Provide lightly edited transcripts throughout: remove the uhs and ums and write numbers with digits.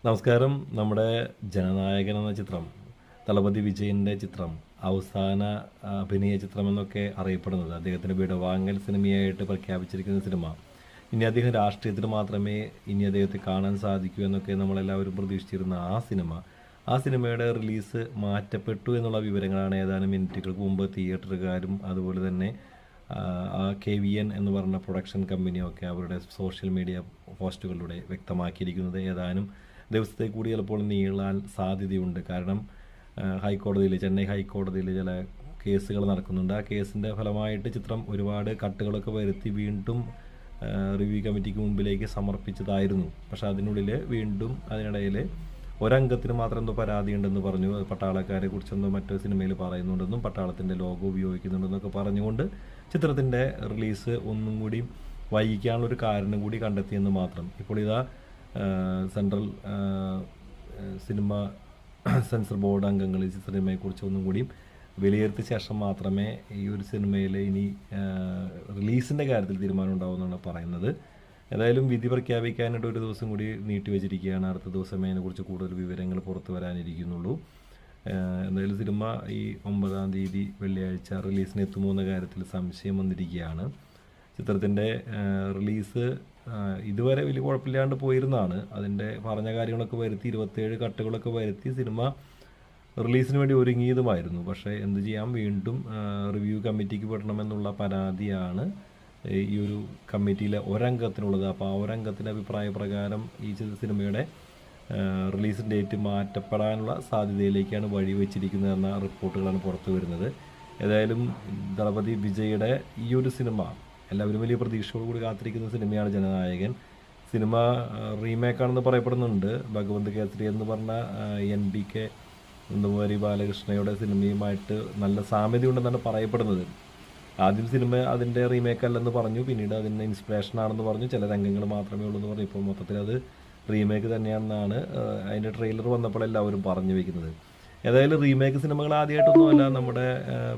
നമസ്കാരം. നമ്മുടെ ജനനായകൻ എന്ന ചിത്രം, തളപതി വിജയൻ്റെ ചിത്രം, അവസാന അഭിനയ ചിത്രം എന്നൊക്കെ അറിയപ്പെടുന്നത്, അദ്ദേഹത്തിൻ്റെ വിടവാങ്ങൽ സിനിമയായിട്ട് പ്രഖ്യാപിച്ചിരിക്കുന്ന സിനിമ, ഇനി അദ്ദേഹം രാഷ്ട്രീയത്തിൽ മാത്രമേ ഇനി അദ്ദേഹത്തെ കാണാൻ സാധിക്കൂ എന്നൊക്കെ നമ്മളെല്ലാവരും പ്രതീക്ഷിച്ചിരുന്ന ആ സിനിമയുടെ റിലീസ് മാറ്റപ്പെട്ടു എന്നുള്ള വിവരങ്ങളാണ് ഏതാനും മിനിറ്റുകൾക്ക് മുമ്പ് തിയേറ്ററുകാരും അതുപോലെ തന്നെ KVN എന്ന് പറഞ്ഞ പ്രൊഡക്ഷൻ കമ്പനിയൊക്കെ അവരുടെ സോഷ്യൽ മീഡിയ പോസ്റ്റുകളിലൂടെ വ്യക്തമാക്കിയിരിക്കുന്നത്. ഏതാനും ദിവസത്തെ കൂടി ചിലപ്പോൾ നീളാൻ സാധ്യതയുണ്ട്. കാരണം ചെന്നൈ ഹൈക്കോടതിയിൽ ചില കേസുകൾ നടക്കുന്നുണ്ട്. ആ കേസിൻ്റെ ഫലമായിട്ട് ചിത്രം ഒരുപാട് കട്ടുകളൊക്കെ വരുത്തി വീണ്ടും റിവ്യൂ കമ്മിറ്റിക്ക് മുമ്പിലേക്ക് സമർപ്പിച്ചതായിരുന്നു. പക്ഷെ അതിനുള്ളിൽ വീണ്ടും അതിനിടയിൽ ഒരംഗത്തിന് മാത്രം എന്തോ പരാതിയുണ്ടെന്ന് പറഞ്ഞു. പട്ടാളക്കാരെ കുറിച്ചെന്തോ മറ്റൊരു സിനിമയിൽ പറയുന്നുണ്ടെന്നും പട്ടാളത്തിൻ്റെ ലോഗോ ഉപയോഗിക്കുന്നുണ്ടെന്നൊക്കെ പറഞ്ഞുകൊണ്ട് ചിത്രത്തിൻ്റെ റിലീസ് ഒന്നും കൂടി വൈകിക്കാനുള്ളൊരു കാരണം കൂടി കണ്ടെത്തിയെന്ന് മാത്രം. ഇപ്പോൾ ഇതാ സെൻട്രൽ സിനിമ സെൻസർ ബോർഡ് അംഗങ്ങൾ ഈ സിനിമയെക്കുറിച്ച് ഒന്നും കൂടി വിലയിരുത്തിയ ശേഷം മാത്രമേ ഈ ഒരു സിനിമയിൽ ഇനി റിലീസിൻ്റെ കാര്യത്തിൽ തീരുമാനം ഉണ്ടാവുമെന്നാണ് പറയുന്നത്. ഏതായാലും വിധി പ്രഖ്യാപിക്കാനായിട്ട് ഒരു ദിവസം കൂടി നീട്ടിവെച്ചിരിക്കുകയാണ്. അടുത്ത ദിവസമേ അതിനെക്കുറിച്ച് കൂടുതൽ വിവരങ്ങൾ പുറത്തു വരാനിരിക്കുന്നുള്ളൂ. എന്തായാലും സിനിമ ഈ 9-ാം തീയതി വെള്ളിയാഴ്ച റിലീസിന് എത്തുമോ എന്ന കാര്യത്തിൽ സംശയം വന്നിരിക്കുകയാണ്. ചിത്രത്തിൻ്റെ റിലീസ് ഇതുവരെ വലിയ കുഴപ്പമില്ലാണ്ട് പോയിരുന്നതാണ്. അതിൻ്റെ പറഞ്ഞ കാര്യങ്ങളൊക്കെ വരുത്തി 27 കട്ടുകളൊക്കെ വരുത്തി സിനിമ റിലീസിന് വേണ്ടി ഒരുങ്ങിയതുമായിരുന്നു. പക്ഷേ എന്ത് ചെയ്യാം, വീണ്ടും റിവ്യൂ കമ്മിറ്റിക്ക് വിടണമെന്നുള്ള പരാതിയാണ് ഈ ഒരു കമ്മിറ്റിയിലെ ഒരംഗത്തിനുള്ളത്. അപ്പോൾ ആ ഒരംഗത്തിൻ്റെ അഭിപ്രായ പ്രകാരം ഈ സിനിമയുടെ റിലീസ് ഡേറ്റ് മാറ്റപ്പെടാനുള്ള സാധ്യതയിലേക്കാണ് വഴി വെച്ചിരിക്കുന്നതെന്ന റിപ്പോർട്ടുകളാണ് പുറത്തു വരുന്നത്. ഏതായാലും തളപതി വിജയുടെ ഈ ഒരു സിനിമ എല്ലാവരും വലിയ പ്രതീക്ഷയോടുകൂടി കാത്തിരിക്കുന്ന സിനിമയാണ് ജനനായകൻ. സിനിമ റീമേക്കാണെന്ന് പറയപ്പെടുന്നുണ്ട്. ഭഗവന്ത് കേസരി എന്ന് പറഞ്ഞ NBK നന്ദകുമാരി ബാലകൃഷ്ണയുടെ സിനിമയുമായിട്ട് നല്ല സാമ്യതയുണ്ടെന്നാണ് പറയപ്പെടുന്നത്. ആദ്യം സിനിമ അതിൻ്റെ റീമേക്ക് അല്ലെന്ന് പറഞ്ഞു, പിന്നീട് അതിൻ്റെ ഇൻസ്പിറേഷൻ ആണെന്ന് പറഞ്ഞു, ചില രംഗങ്ങൾ മാത്രമേ ഉള്ളൂ എന്ന് പറഞ്ഞു. ഇപ്പോൾ മൊത്തത്തിൽ അത് റീമേക്ക് തന്നെയാണെന്നാണ് അതിൻ്റെ ട്രെയിലർ വന്നപ്പോൾ എല്ലാവരും പറഞ്ഞു വയ്ക്കുന്നത്. ഏതായാലും റീമേക്ക് സിനിമകൾ ആദ്യമായിട്ടൊന്നുമല്ല നമ്മുടെ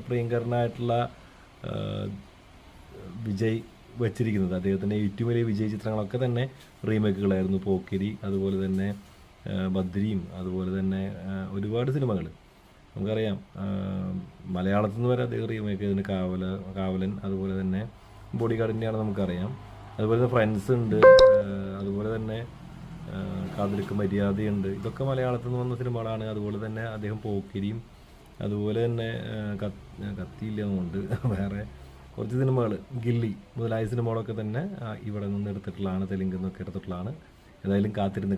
പ്രിയങ്കരനായിട്ടുള്ള വിജയ് വച്ചിരിക്കുന്നത്. അദ്ദേഹത്തിൻ്റെ ഏറ്റവും വലിയ വിജയ് ചിത്രങ്ങളൊക്കെ തന്നെ റീമേക്കുകളായിരുന്നു. പോക്കിരി, അതുപോലെ തന്നെ ബദ്രിയും, അതുപോലെ തന്നെ ഒരുപാട് സിനിമകൾ നമുക്കറിയാം. മലയാളത്തിൽ നിന്ന് വരെ അദ്ദേഹം റീമേക്ക് ചെയ്തതിന് കാവലൻ, അതുപോലെ തന്നെ ബോഡി ഗാർഡിൻ്റെയാണ് നമുക്കറിയാം. അതുപോലെ തന്നെ ഫ്രണ്ട്സ് ഉണ്ട്, അതുപോലെ തന്നെ കാതലിക്ക് മര്യാദയുണ്ട്. ഇതൊക്കെ മലയാളത്തിൽ നിന്ന് വന്ന സിനിമകളാണ്. അതുപോലെ തന്നെ അദ്ദേഹം പോക്കിരിയും, അതുപോലെ തന്നെ കത്തിയില്ലെന്നുണ്ട്, വേറെ കുറച്ച് സിനിമകൾ, ഗില്ലി മുതലായ സിനിമകളൊക്കെ തന്നെ ഇവിടെ നിന്ന് എടുത്തിട്ടുള്ളതാണ്, തെലുങ്കിൽ നിന്നൊക്കെ എടുത്തിട്ടുള്ളതാണ്. ഏതായാലും കാത്തിരുന്ന്